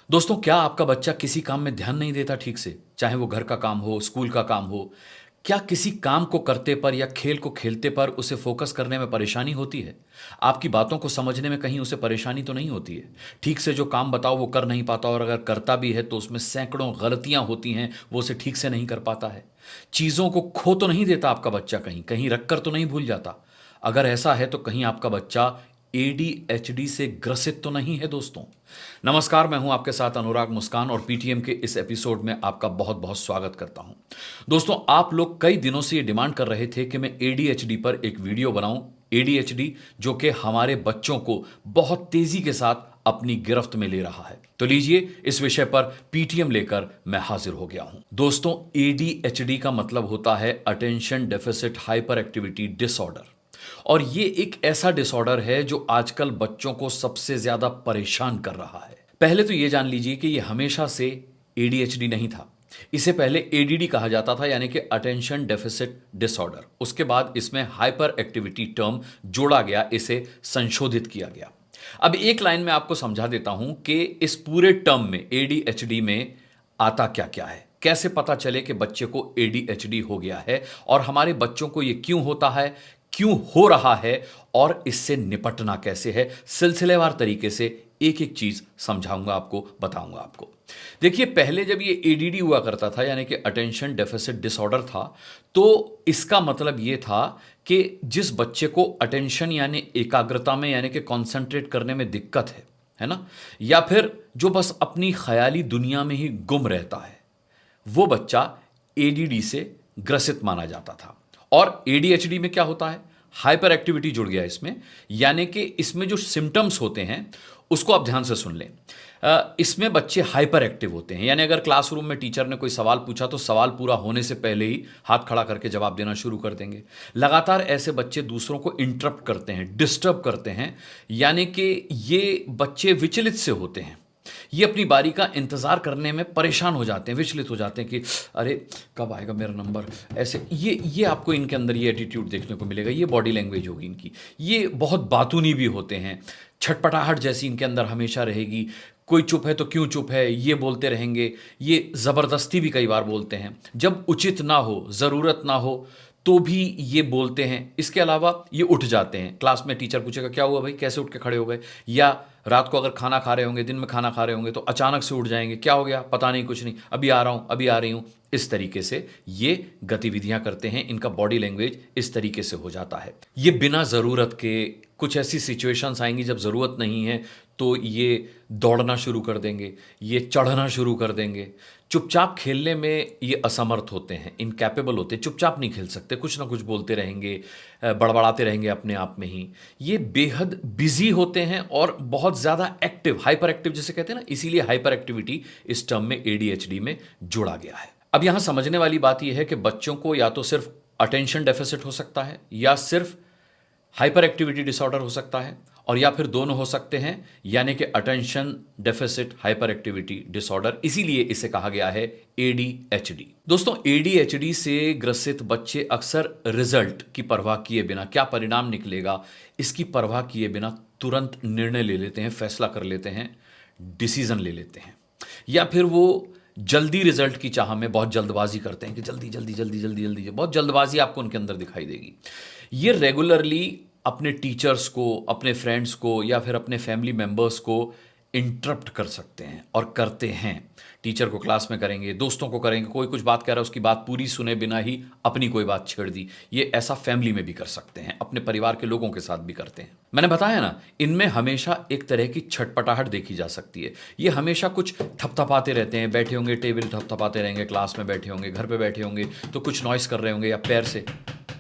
दोस्तों, क्या आपका बच्चा किसी काम में ध्यान नहीं देता ठीक से? चाहे वो घर का काम हो, स्कूल का काम हो। क्या किसी काम को करते पर या खेल को खेलते पर उसे फोकस करने में परेशानी होती है? आपकी बातों को समझने में कहीं उसे परेशानी तो नहीं होती है? ठीक से जो काम बताओ वो कर नहीं पाता, और अगर करता भी है तो उसमें सैकड़ों गलतियां होती हैं, वो उसे ठीक से नहीं कर पाता है। चीज़ों को खो तो नहीं देता आपका बच्चा, कहीं कहीं रख कर तो नहीं भूल जाता? अगर ऐसा है तो कहीं आपका बच्चा एडीएचडी से ग्रसित तो नहीं है दोस्तों? नमस्कार, मैं हूं आपके साथ अनुराग मुस्कान, और पीटीएम के इस एपिसोड में आपका बहुत बहुत स्वागत करता हूं। दोस्तों, आप लोग कई दिनों से ये डिमांड कर रहे थे कि मैं एडीएचडी पर एक वीडियो बनाऊं। एडीएचडी जो कि हमारे बच्चों को बहुत तेजी के साथ अपनी गिरफ्त में ले रहा है। तो लीजिए, इस विषय पर पीटीएम लेकर मैं हाजिर हो गया हूं। दोस्तों, एडीएचडी का मतलब होता है attention deficit hyper activity disorder, और ये एक ऐसा डिसऑर्डर है जो आजकल बच्चों को सबसे ज्यादा परेशान कर रहा है। पहले तो ये जान लीजिए कि ये हमेशा से एडीएचडी नहीं था। इसे पहले एडीडी कहा जाता था, यानी कि अटेंशन डेफिसिट डिसऑर्डर। उसके बाद इसमें हाइपर एक्टिविटी टर्म जोड़ा गया, इसे संशोधित किया गया। अब एक लाइन में आपको समझा देता हूं कि इस पूरे टर्म में एडीएचडी में आता क्या क्या है, कैसे पता चले कि बच्चे को एडीएचडी हो गया है, और हमारे बच्चों को यह क्यों होता है, क्यों हो रहा है, और इससे निपटना कैसे है। सिलसिलेवार तरीके से एक एक चीज समझाऊंगा आपको, बताऊंगा आपको। देखिए, पहले जब ये एडीडी हुआ करता था, यानी कि अटेंशन डेफिसिट डिसऑर्डर था, तो इसका मतलब ये था कि जिस बच्चे को अटेंशन यानी एकाग्रता में, यानी कि कंसंट्रेट करने में दिक्कत है ना, या फिर जो बस अपनी ख्याली दुनिया में ही गुम रहता है, वो बच्चा एडीडी से ग्रसित माना जाता था। और एडीएचडी में क्या होता है, हाइपर एक्टिविटी जुड़ गया इसमें, यानी कि इसमें जो सिम्टम्स होते हैं उसको आप ध्यान से सुन लें। इसमें बच्चे हाइपर एक्टिव होते हैं, यानी अगर क्लासरूम में टीचर ने कोई सवाल पूछा तो सवाल पूरा होने से पहले ही हाथ खड़ा करके जवाब देना शुरू कर देंगे। लगातार ऐसे बच्चे दूसरों को इंटरप्ट करते हैं, डिस्टर्ब करते हैं, यानी कि ये बच्चे विचलित से होते हैं। ये अपनी बारी का इंतजार करने में परेशान हो जाते हैं, विचलित हो जाते हैं कि अरे कब आएगा मेरा नंबर। ऐसे ये आपको इनके अंदर ये एटीट्यूड देखने को मिलेगा। ये बॉडी लैंग्वेज होगी इनकी। ये बहुत बातूनी भी होते हैं, छटपटाहट जैसी इनके अंदर हमेशा रहेगी। कोई चुप है तो क्यों चुप है, ये बोलते रहेंगे। ये ज़बरदस्ती भी कई बार बोलते हैं, जब उचित ना हो, ज़रूरत ना हो तो भी ये बोलते हैं। इसके अलावा ये उठ जाते हैं, क्लास में टीचर पूछेगा क्या हुआ भाई, कैसे उठ के खड़े हो गए, या रात को अगर खाना खा रहे होंगे, दिन में खाना खा रहे होंगे, तो अचानक से उठ जाएंगे, क्या हो गया, पता नहीं, कुछ नहीं, अभी आ रहा हूं, अभी आ रही हूं। इस तरीके से ये गतिविधियां करते हैं, इनका बॉडी लैंग्वेज इस तरीके से हो जाता है। ये बिना ज़रूरत के, कुछ ऐसी सिचुएशंस आएंगी जब ज़रूरत नहीं है तो ये दौड़ना शुरू कर देंगे, ये चढ़ना शुरू कर देंगे। चुपचाप खेलने में ये असमर्थ होते हैं, इनकैपेबल होते हैं, चुपचाप नहीं खेल सकते, कुछ ना कुछ बोलते रहेंगे, बड़बड़ाते रहेंगे अपने आप में ही। ये बेहद बिजी होते हैं और बहुत ज़्यादा एक्टिव, हाइपर एक्टिव जिसे कहते हैं ना, इसीलिए हाइपर एक्टिविटी इस टर्म में एडीएचडी में जोड़ा गया है। अब यहाँ समझने वाली बात यह है कि बच्चों को या तो सिर्फ अटेंशन डेफिसिट हो सकता है, या सिर्फ हाइपर एक्टिविटी डिसऑर्डर हो सकता है, और या फिर दोनों हो सकते हैं, यानी कि attention deficit hyper activity disorder. इसीलिए इसे कहा गया है एडीएचडी। दोस्तों, एडीएचडी से ग्रसित बच्चे अक्सर रिजल्ट की परवाह किए बिना, क्या परिणाम निकलेगा इसकी परवाह किए बिना तुरंत निर्णय ले लेते हैं, फैसला कर लेते हैं, डिसीजन ले लेते हैं, या फिर वो जल्दी रिजल्ट की चाह में बहुत जल्दबाजी करते हैं कि जल्दी जल्दी जल्दी जल्दी जल्दी, बहुत जल्दबाजी आपको उनके अंदर दिखाई देगी। ये रेगुलरली अपने टीचर्स को, अपने फ्रेंड्स को, या फिर अपने फैमिली मेंबर्स को इंटरप्ट कर सकते हैं और करते हैं। टीचर को क्लास में करेंगे, दोस्तों को करेंगे, कोई कुछ बात कह रहा है उसकी बात पूरी सुने बिना ही अपनी कोई बात छेड़ दी। ये ऐसा फैमिली में भी कर सकते हैं, अपने परिवार के लोगों के साथ भी करते हैं। मैंने बताया ना, इनमें हमेशा एक तरह की छटपटाहट देखी जा सकती है। ये हमेशा कुछ थपथपाते रहते हैं, बैठे होंगे टेबल थपथपाते रहेंगे, क्लास में बैठे होंगे, घर पे बैठे होंगे तो कुछ नॉइस कर रहे होंगे, या पैर से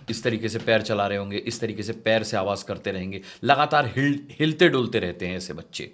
इस तरीके से पैर चला रहे होंगे, इस तरीके से पैर से आवाज़ करते रहेंगे, लगातार हिलते डुलते रहते हैं ऐसे बच्चे।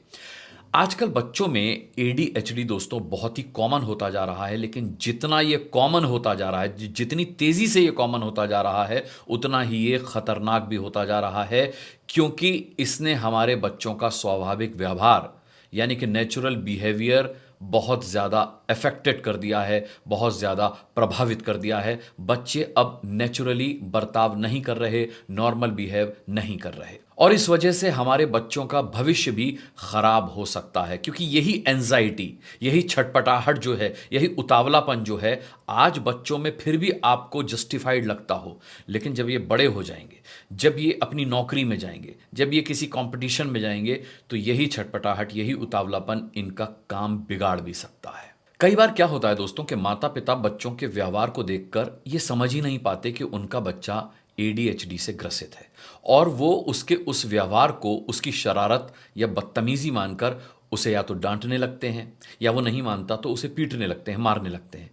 आजकल बच्चों में एडीएचडी दोस्तों बहुत ही कॉमन होता जा रहा है, लेकिन जितना ये कॉमन होता जा रहा है, जितनी तेज़ी से ये कॉमन होता जा रहा है, उतना ही ये खतरनाक भी होता जा रहा है, क्योंकि इसने हमारे बच्चों का स्वाभाविक व्यवहार, यानी कि नेचुरल बिहेवियर, बहुत ज़्यादा अफेक्टेड कर दिया है, बहुत ज़्यादा प्रभावित कर दिया है। बच्चे अब नेचुरली बर्ताव नहीं कर रहे, नॉर्मल बिहेव नहीं कर रहे, और इस वजह से हमारे बच्चों का भविष्य भी खराब हो सकता है, क्योंकि यही एंजाइटी, यही छटपटाहट जो है, यही उतावलापन जो है, आज बच्चों में फिर भी आपको जस्टिफाइड लगता हो, लेकिन जब ये बड़े हो जाएंगे, जब ये अपनी नौकरी में जाएंगे, जब ये किसी कंपटीशन में जाएंगे, तो यही छटपटाहट, यही उतावलापन इनका काम बिगाड़ भी सकता है। कई बार क्या होता है दोस्तों कि माता पिता बच्चों के व्यवहार को देखकर ये समझ ही नहीं पाते कि उनका बच्चा एडीएचडी से ग्रसित है, और वो उसके उस व्यवहार को उसकी शरारत या बदतमीजी मानकर उसे या तो डांटने लगते हैं, या वो नहीं मानता तो उसे पीटने लगते हैं, मारने लगते हैं।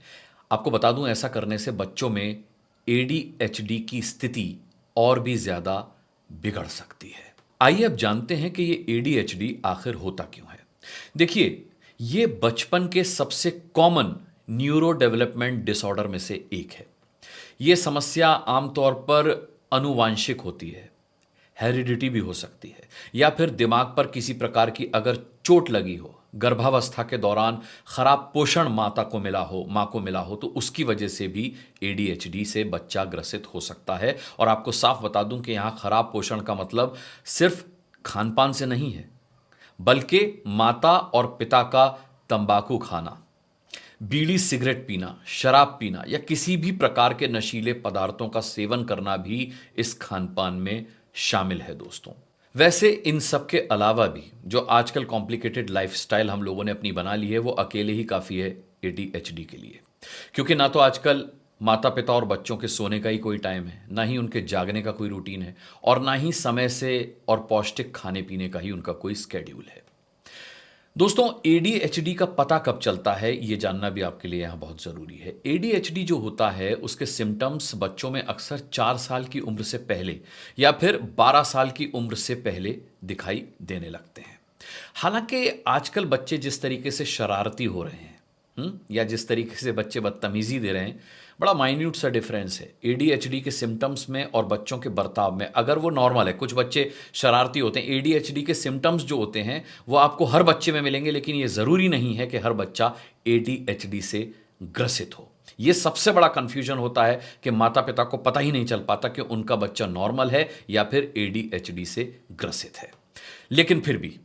आपको बता दूं, ऐसा करने से बच्चों में एडीएचडी की स्थिति और भी ज्यादा बिगड़ सकती है। आइए अब जानते हैं कि ये एडीएचडी आखिर होता क्यों है। देखिए, ये बचपन के सबसे कॉमन न्यूरो डेवलपमेंट डिसऑर्डर में से एक है। ये समस्या आमतौर पर अनुवांशिक होती है, हेरिडिटी भी हो सकती है, या फिर दिमाग पर किसी प्रकार की अगर चोट लगी हो, गर्भावस्था के दौरान खराब पोषण मां को मिला हो, तो उसकी वजह से भी एडीएचडी से बच्चा ग्रसित हो सकता है। और आपको साफ बता दूं कि यहां खराब पोषण का मतलब सिर्फ खान पान से नहीं है, बल्कि माता और पिता का तंबाकू खाना, बीड़ी सिगरेट पीना, शराब पीना या किसी भी प्रकार के नशीले पदार्थों का सेवन करना भी इस खानपान में शामिल है दोस्तों। वैसे इन सब के अलावा भी जो आजकल कॉम्प्लिकेटेड लाइफस्टाइल हम लोगों ने अपनी बना ली है, वो अकेले ही काफ़ी है एडीएचडी के लिए। क्योंकि ना तो आजकल माता पिता और बच्चों के सोने का ही कोई टाइम है, ना ही उनके जागने का कोई रूटीन है, और ना ही समय से और पौष्टिक खाने पीने का ही उनका कोई स्केड्यूल है। दोस्तों, एडीएचडी का पता कब चलता है, यह जानना भी आपके लिए यहां बहुत जरूरी है। एडीएचडी जो होता है, उसके सिम्टम्स बच्चों में अक्सर 4 साल की उम्र से पहले या फिर 12 साल की उम्र से पहले दिखाई देने लगते हैं। हालांकि आजकल बच्चे जिस तरीके से शरारती हो रहे हैं, या जिस तरीके से बच्चे बदतमीजी दे रहे हैं, बड़ा माइन्यूट सा डिफरेंस है एडीएचडी के सिम्टम्स में और बच्चों के बर्ताव में। अगर वो नॉर्मल है, कुछ बच्चे शरारती होते हैं, एडीएचडी के सिम्टम्स जो होते हैं वो आपको हर बच्चे में मिलेंगे, लेकिन ये ज़रूरी नहीं है कि हर बच्चा एडीएचडी से ग्रसित हो। ये सबसे बड़ा कंफ्यूजन होता है कि माता पिता को पता ही नहीं चल पाता कि उनका बच्चा नॉर्मल है या फिर एडीएचडी से ग्रसित है। लेकिन फिर भी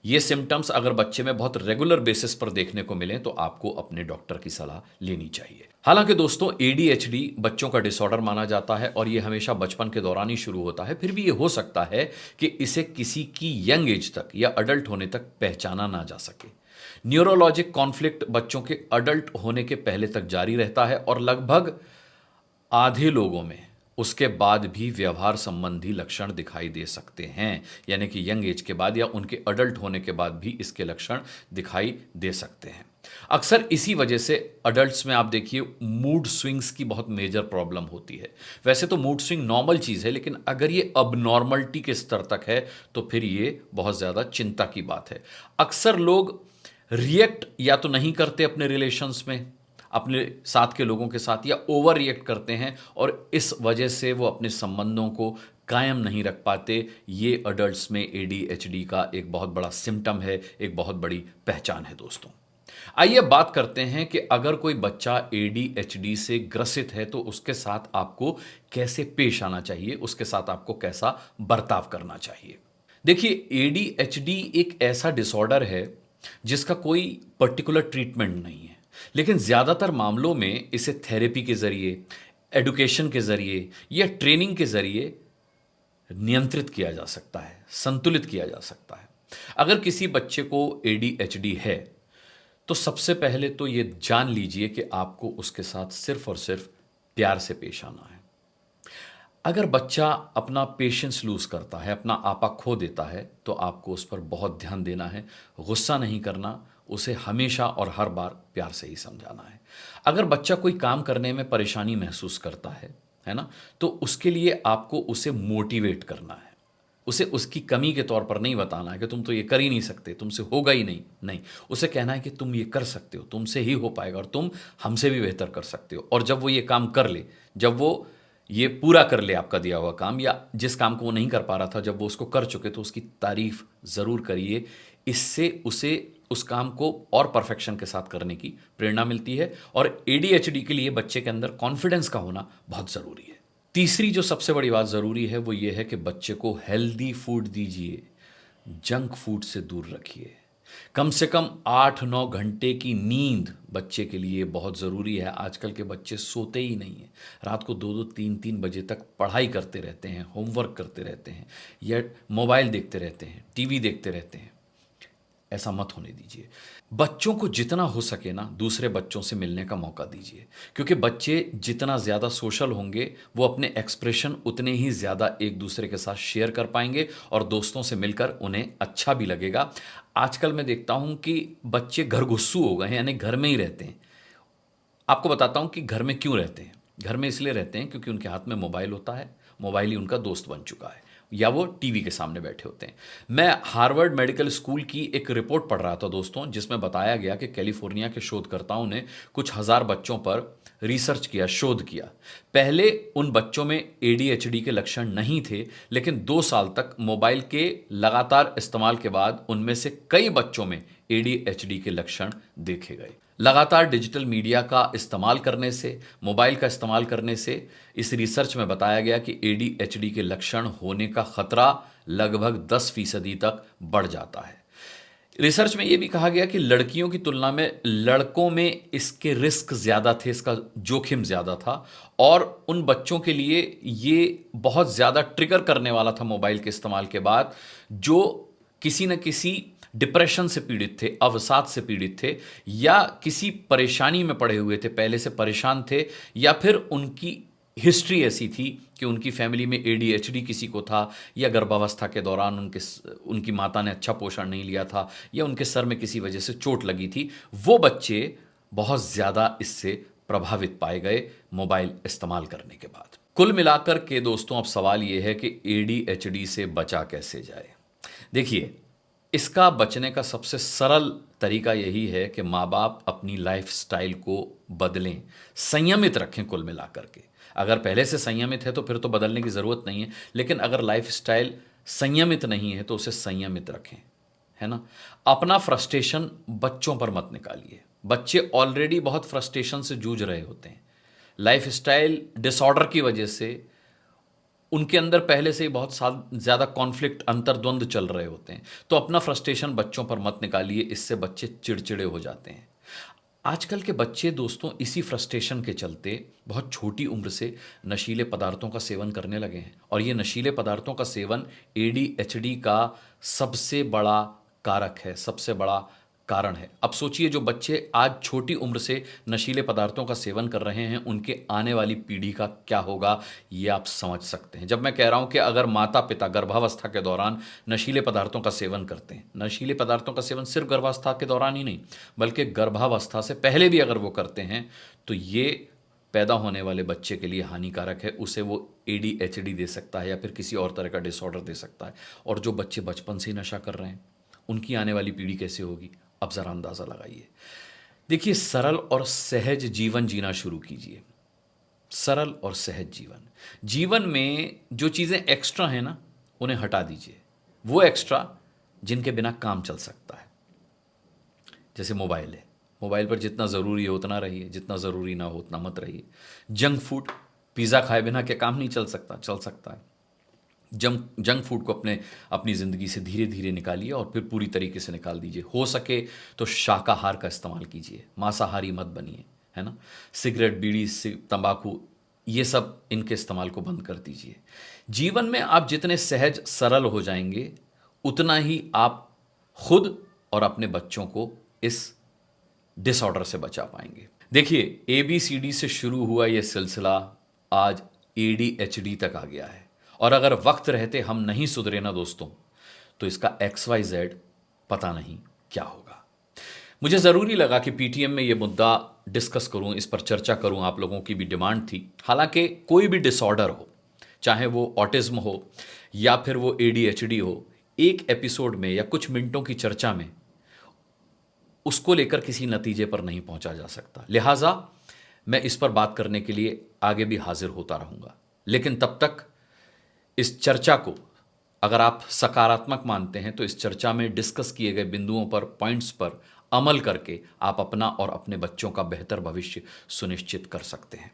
ये सिम्टम्स अगर बच्चे में बहुत रेगुलर बेसिस पर देखने को मिलें, तो आपको अपने डॉक्टर की सलाह लेनी चाहिए। हालांकि दोस्तों, एडीएचडी बच्चों का डिसऑर्डर माना जाता है और ये हमेशा बचपन के दौरान ही शुरू होता है। फिर भी ये हो सकता है कि इसे किसी की यंग एज तक या अडल्ट होने तक पहचाना ना जा सके। न्यूरोलॉजिक कॉन्फ्लिक्ट बच्चों के अडल्ट होने के पहले तक जारी रहता है, और लगभग आधे लोगों में उसके बाद भी व्यवहार संबंधी लक्षण दिखाई दे सकते हैं, यानी कि यंग एज के बाद या उनके अडल्ट होने के बाद भी इसके लक्षण दिखाई दे सकते हैं। अक्सर इसी वजह से अडल्ट्स में आप देखिए मूड स्विंग्स की बहुत मेजर प्रॉब्लम होती है। वैसे तो मूड स्विंग नॉर्मल चीज़ है, लेकिन अगर ये अबनॉर्मलिटी के स्तर तक है तो फिर ये बहुत ज़्यादा चिंता की बात है। अक्सर लोग रिएक्ट या तो नहीं करते अपने रिलेशंस में, अपने साथ के लोगों के साथ, या ओवर रिएक्ट करते हैं, और इस वजह से वो अपने संबंधों को कायम नहीं रख पाते। ये अडल्ट्स में एडीएचडी का एक बहुत बड़ा सिम्टम है, एक बहुत बड़ी पहचान है दोस्तों। आइए बात करते हैं कि अगर कोई बच्चा एडीएचडी से ग्रसित है तो उसके साथ आपको कैसे पेश आना चाहिए, उसके साथ आपको कैसा बर्ताव करना चाहिए। देखिए, एडीएचडी एक ऐसा डिसऑर्डर है जिसका कोई पर्टिकुलर ट्रीटमेंट नहीं है, लेकिन ज़्यादातर मामलों में इसे थेरेपी के ज़रिए, एडुकेशन के ज़रिए या ट्रेनिंग के ज़रिए नियंत्रित किया जा सकता है, संतुलित किया जा सकता है। अगर किसी बच्चे को एडीएचडी है तो सबसे पहले तो ये जान लीजिए कि आपको उसके साथ सिर्फ और सिर्फ प्यार से पेश आना है। अगर बच्चा अपना पेशेंस लूज करता है, अपना आपा खो देता है, तो आपको उस पर बहुत ध्यान देना है, गुस्सा नहीं करना, उसे हमेशा और हर बार प्यार से ही समझाना है। अगर बच्चा कोई काम करने में परेशानी महसूस करता है ना, तो उसके लिए आपको उसे मोटिवेट करना है। उसे उसकी कमी के तौर पर नहीं बताना है कि तुम तो ये कर ही नहीं सकते, तुमसे होगा ही नहीं। नहीं, उसे कहना है कि तुम ये कर सकते हो, तुमसे ही हो पाएगा और तुम हमसे भी बेहतर कर सकते हो। और जब वो ये काम कर ले, जब वो ये पूरा कर ले आपका दिया हुआ काम, या जिस काम को वो नहीं कर पा रहा था जब वो उसको कर चुके, तो उसकी तारीफ ज़रूर करिए। इससे उसे उस काम को और परफेक्शन के साथ करने की प्रेरणा मिलती है। और एडीएचडी के लिए बच्चे के अंदर कॉन्फिडेंस का होना बहुत ज़रूरी है। तीसरी जो सबसे बड़ी बात ज़रूरी है वो ये है कि बच्चे को हेल्दी फूड दीजिए, जंक फूड से दूर रखिए। कम से कम 8-9 घंटे की नींद बच्चे के लिए बहुत ज़रूरी है। आजकल के बच्चे सोते ही नहीं हैं। रात को 2-2 3-3 बजे तक पढ़ाई करते रहते हैं, होमवर्क करते रहते हैं या मोबाइल देखते रहते हैं, टीवी देखते रहते हैं। ऐसा मत होने दीजिए। बच्चों को जितना हो सके ना दूसरे बच्चों से मिलने का मौका दीजिए, क्योंकि बच्चे जितना ज़्यादा सोशल होंगे वो अपने एक्सप्रेशन उतने ही ज़्यादा एक दूसरे के साथ शेयर कर पाएंगे और दोस्तों से मिलकर उन्हें अच्छा भी लगेगा। आजकल मैं देखता हूँ कि बच्चे घरगुस्सू हो गए हैं, यानी घर में ही रहते हैं। आपको बताता हूँ कि घर में क्यों रहते हैं। घर में इसलिए रहते हैं क्योंकि उनके हाथ में मोबाइल होता है, मोबाइल ही उनका दोस्त बन चुका है, या वो टीवी के सामने बैठे होते हैं। मैं हार्वर्ड मेडिकल स्कूल की एक रिपोर्ट पढ़ रहा था दोस्तों, जिसमें बताया गया कि कैलिफोर्निया के शोधकर्ताओं ने कुछ हजार बच्चों पर रिसर्च किया, शोध किया। पहले उन बच्चों में एडीएचडी के लक्षण नहीं थे, लेकिन 2 साल तक मोबाइल के लगातार इस्तेमाल के बाद उनमें से कई बच्चों में एडीएचडी के लक्षण देखे गए। लगातार डिजिटल मीडिया का इस्तेमाल करने से, मोबाइल का इस्तेमाल करने से इस रिसर्च में बताया गया कि एडीएचडी के लक्षण होने का खतरा लगभग 10% तक बढ़ जाता है। रिसर्च में यह भी कहा गया कि लड़कियों की तुलना में लड़कों में इसके रिस्क ज्यादा थे, इसका जोखिम ज्यादा था, और उन बच्चों के लिए ये बहुत ज्यादा ट्रिगर करने वाला था मोबाइल के इस्तेमाल के बाद, जो किसी न किसी डिप्रेशन से पीड़ित थे, अवसाद से पीड़ित थे, या किसी परेशानी में पड़े हुए थे, पहले से परेशान थे, या फिर उनकी हिस्ट्री ऐसी थी कि उनकी फैमिली में एडीएचडी किसी को था, या गर्भावस्था के दौरान उनकी माता ने अच्छा पोषण नहीं लिया था, या उनके सर में किसी वजह से चोट लगी थी। वो बच्चे बहुत ज़्यादा इससे प्रभावित पाए गए मोबाइल इस्तेमाल करने के बाद। कुल मिलाकर के दोस्तों अब सवाल यह है कि एडीएचडी से बचा कैसे जाए। देखिए, इसका बचने का सबसे सरल तरीका यही है कि माँ बाप अपनी लाइफ स्टाइल को बदलें, संयमित रखें। कुल मिलाकर के अगर पहले से संयमित है तो फिर तो बदलने की ज़रूरत नहीं है, लेकिन अगर लाइफ स्टाइल संयमित नहीं है तो उसे संयमित रखें, है ना। अपना फ्रस्ट्रेशन बच्चों पर मत निकालिए। बच्चे ऑलरेडी बहुत फ्रस्ट्रेशन से जूझ रहे होते हैं। लाइफ स्टाइल डिसऑर्डर की वजह से उनके अंदर पहले से ही बहुत ज़्यादा कॉन्फ्लिक्ट, अंतर्द्वंद चल रहे होते हैं। तो अपना फ्रस्ट्रेशन बच्चों पर मत निकालिए, इससे बच्चे चिड़चिड़े हो जाते हैं। आजकल के बच्चे दोस्तों इसी फ्रस्ट्रेशन के चलते बहुत छोटी उम्र से नशीले पदार्थों का सेवन करने लगे हैं, और ये नशीले पदार्थों का सेवन एडीएचडी का सबसे बड़ा कारक है, सबसे बड़ा कारण है। अब सोचिए, जो बच्चे आज छोटी उम्र से नशीले पदार्थों का सेवन कर रहे हैं, उनके आने वाली पीढ़ी का क्या होगा, ये आप समझ सकते हैं। जब मैं कह रहा हूं कि अगर माता पिता गर्भावस्था के दौरान नशीले पदार्थों का सेवन करते हैं, नशीले पदार्थों का सेवन सिर्फ गर्भावस्था के दौरान ही नहीं बल्कि गर्भावस्था से पहले भी अगर वो करते हैं, तो ये पैदा होने वाले बच्चे के लिए हानिकारक है। उसे वो एडीएचडी दे सकता है या फिर किसी और तरह का डिसऑर्डर दे सकता है। और जो बच्चे बचपन से ही नशा कर रहे हैं, उनकी आने वाली पीढ़ी कैसे होगी, अब ज़रा अंदाज़ा लगाइए। देखिए, सरल और सहज जीवन जीना शुरू कीजिए। सरल और सहज जीवन, जीवन में जो चीज़ें एक्स्ट्रा हैं ना, उन्हें हटा दीजिए। वो एक्स्ट्रा जिनके बिना काम चल सकता है, जैसे मोबाइल है। मोबाइल पर जितना ज़रूरी है उतना रहिए, जितना ज़रूरी ना हो उतना मत रहिए। जंक फूड, पिज़्ज़ा खाए बिना क्या काम नहीं चल सकता, चल सकता है। जंक फूड को अपनी ज़िंदगी से धीरे धीरे निकालिए और फिर पूरी तरीके से निकाल दीजिए। हो सके तो शाकाहार का इस्तेमाल कीजिए, मांसाहारी मत बनिए, है ना। सिगरेट, बीड़ी, तंबाकू, ये सब इनके इस्तेमाल को बंद कर दीजिए। जीवन में आप जितने सहज सरल हो जाएंगे, उतना ही आप खुद और अपने बच्चों को इस डिसऑर्डर से बचा पाएंगे। देखिए, ABCD से शुरू हुआ यह सिलसिला आज ADHD तक आ गया है, और अगर वक्त रहते हम नहीं सुधरे ना दोस्तों, तो इसका XYZ पता नहीं क्या होगा। मुझे ज़रूरी लगा कि PTM में ये मुद्दा डिस्कस करूं, इस पर चर्चा करूं। आप लोगों की भी डिमांड थी। हालांकि कोई भी डिसऑर्डर हो, चाहे वो ऑटिज्म हो या फिर वो ADHD हो, एक एपिसोड में या कुछ मिनटों की चर्चा में उसको लेकर किसी नतीजे पर नहीं पहुंचा जा सकता। लिहाजा मैं इस पर बात करने के लिए आगे भी हाजिर होता रहूंगा। लेकिन तब तक इस चर्चा को अगर आप सकारात्मक मानते हैं, तो इस चर्चा में डिस्कस किए गए बिंदुओं पर, पॉइंट्स पर अमल करके आप अपना और अपने बच्चों का बेहतर भविष्य सुनिश्चित कर सकते हैं।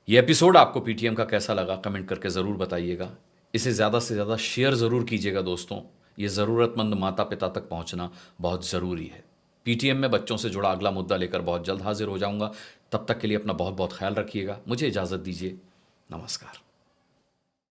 ये एपिसोड आपको पीटीएम का कैसा लगा कमेंट करके ज़रूर बताइएगा। इसे ज़्यादा से ज़्यादा शेयर ज़रूर कीजिएगा दोस्तों। ये ज़रूरतमंद माता पिता तक पहुंचना बहुत ज़रूरी है। पीटीएम में बच्चों से जुड़ा अगला मुद्दा लेकर बहुत जल्द हाजिर हो जाऊंगा। तब तक के लिए अपना बहुत बहुत ख्याल रखिएगा। मुझे इजाज़त दीजिए। नमस्कार।